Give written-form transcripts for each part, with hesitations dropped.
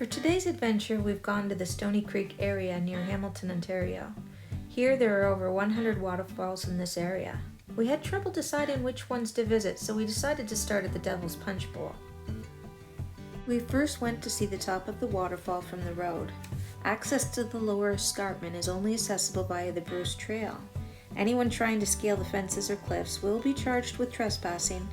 For today's adventure, we've gone to the Stony Creek area near Hamilton, Ontario. Here there are over 100 waterfalls in this area. We had trouble deciding which ones to visit, so we decided to start at the Devil's Punchbowl. We first went to see the top of the waterfall from the road. Access to the lower escarpment is only accessible via the Bruce Trail. Anyone trying to scale the fences or cliffs will be charged with trespassing,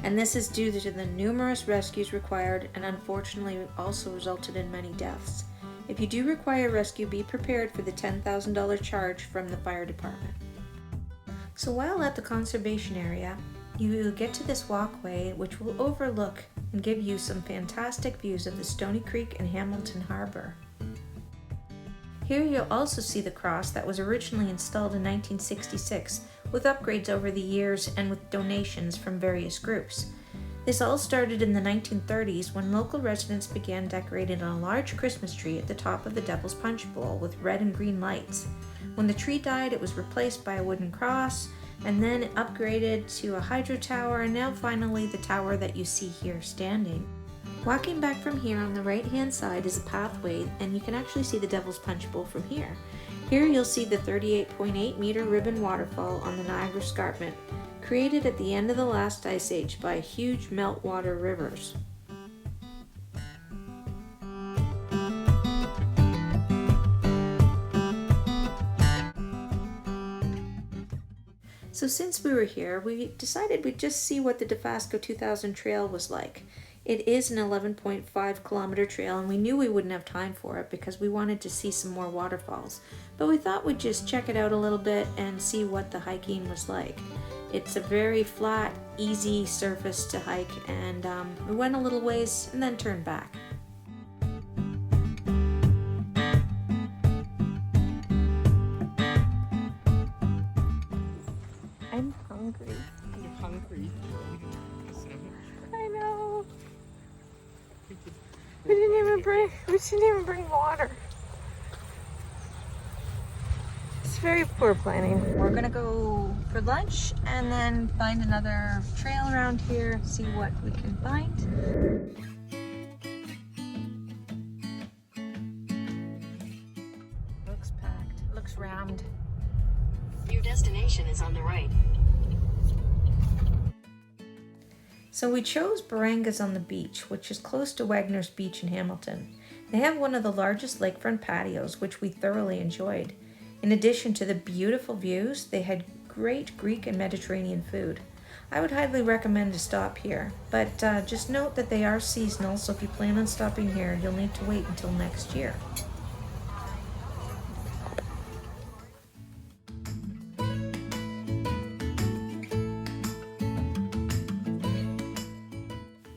and this is due to the numerous rescues required and unfortunately also resulted in many deaths. If you do require rescue, be prepared for the $10,000 charge from the fire department. So while at the conservation area, you will get to this walkway which will overlook and give you some fantastic views of the Stony Creek and Hamilton Harbor. Here you'll also see the cross that was originally installed in 1966 with upgrades over the years and with donations from various groups. This all started in the 1930s when local residents began decorating a large Christmas tree at the top of the Devil's Punchbowl with red and green lights. When the tree died, it was replaced by a wooden cross and then upgraded to a hydro tower, and now finally the tower that you see here standing. Walking back from here on the right hand side is a pathway, and you can actually see the Devil's Punchbowl from here. Here you'll see the 38.8 meter ribbon waterfall on the Niagara Escarpment, created at the end of the last ice age by huge meltwater rivers. So since we were here, we decided we'd just see what the Defasco 2000 trail was like. It is an 11.5 kilometer trail, and we knew we wouldn't have time for it because we wanted to see some more waterfalls. But we thought we'd just check it out a little bit and see what the hiking was like. It's a very flat, easy surface to hike, and we went a little ways and then turned back. I'm hungry. You're hungry. I know. We didn't even bring water. It's very poor planning. We're gonna go for lunch and then find another trail around here, see what we can find. Looks packed, looks rammed. Your destination is on the right. So we chose Barangas on the beach, which is close to Wagner's Beach in Hamilton. They have one of the largest lakefront patios, which we thoroughly enjoyed. In addition to the beautiful views, they had great Greek and Mediterranean food. I would highly recommend to stop here, but just note that they are seasonal, so if you plan on stopping here, you'll need to wait until next year.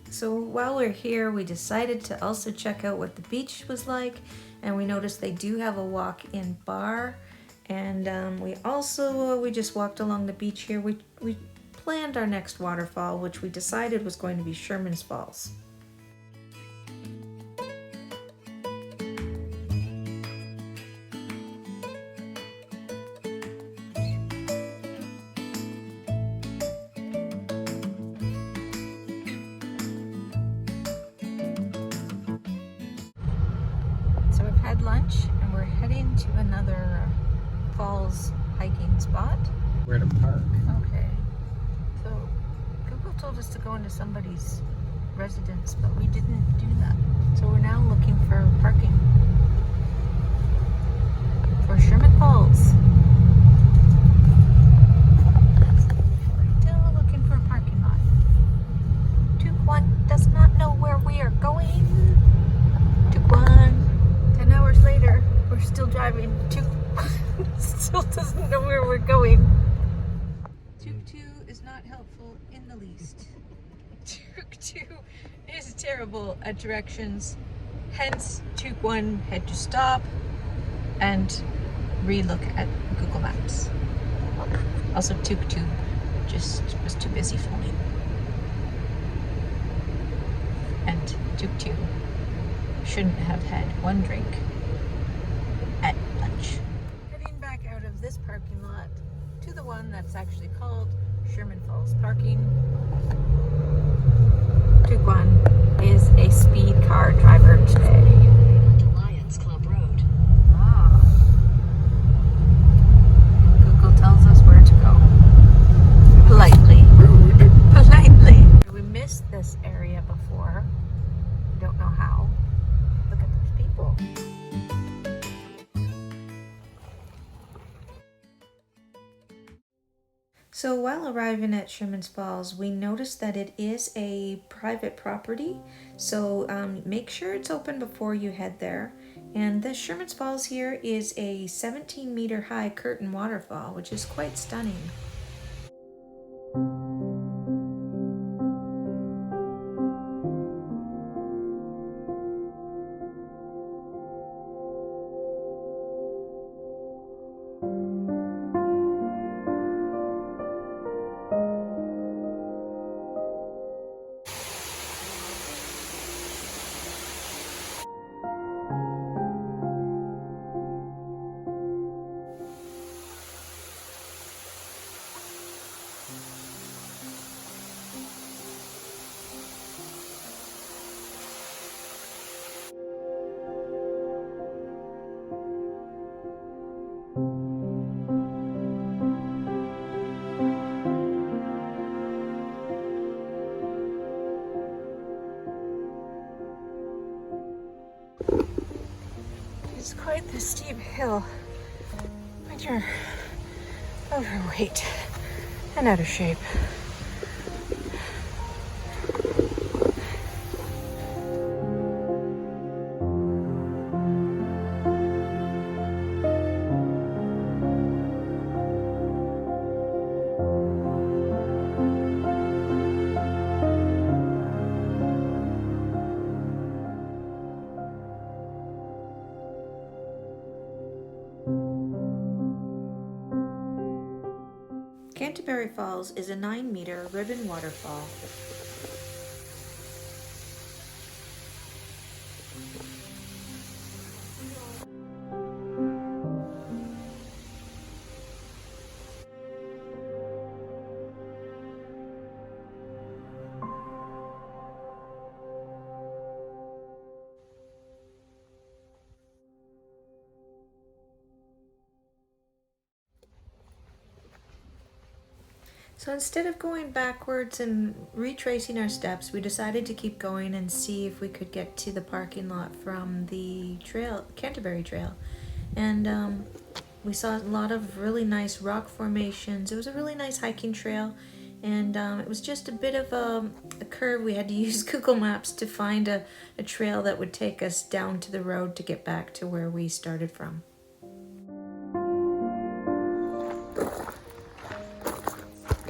So while we're here, we decided to also check out what the beach was like, and we noticed they do have a walk-in bar, and we just walked along the beach here. We planned our next waterfall, which we decided was going to be Sherman Falls. So we've had lunch and we're heading to another falls hiking spot. Where to park? Okay. So Google told us to go into somebody's residence, but we didn't do that. So we're now looking for parking for Sherman Falls. Still looking for a parking lot. Tukwan does not know where we are going. Tukwan. 10 hours later, we're still driving. Still doesn't know where we're going. Tuk-tuk is not helpful in the least. Tuk-tuk is terrible at directions. Hence, Tuk-1 had to stop and re-look at Google Maps. Also, Tuk-tuk just was too busy filming. And Tuk-tuk shouldn't have had one drink at lunch. Heading back out of this parking lot to the one that's actually called Sherman Falls parking. Tukwan is a speed car driver today. So while arriving at Sherman Falls, we noticed that it is a private property, so make sure it's open before you head there. And the Sherman Falls here is a 17-meter high curtain waterfall, which is quite stunning. It's quite the steep hill when you're overweight and out of shape. Canterbury Falls is a 9-meter ribbon waterfall. So instead of going backwards and retracing our steps, we decided to keep going and see if we could get to the parking lot from the trail, Canterbury Trail. And we saw a lot of really nice rock formations. It was a really nice hiking trail, and it was just a bit of a curve. We had to use Google Maps to find a trail that would take us down to the road to get back to where we started from.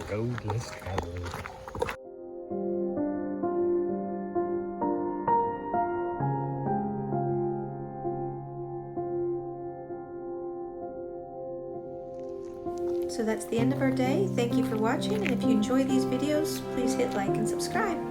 Road less traveled. So that's the end of our day. Thank you for watching, and if you enjoy these videos, please hit like and subscribe.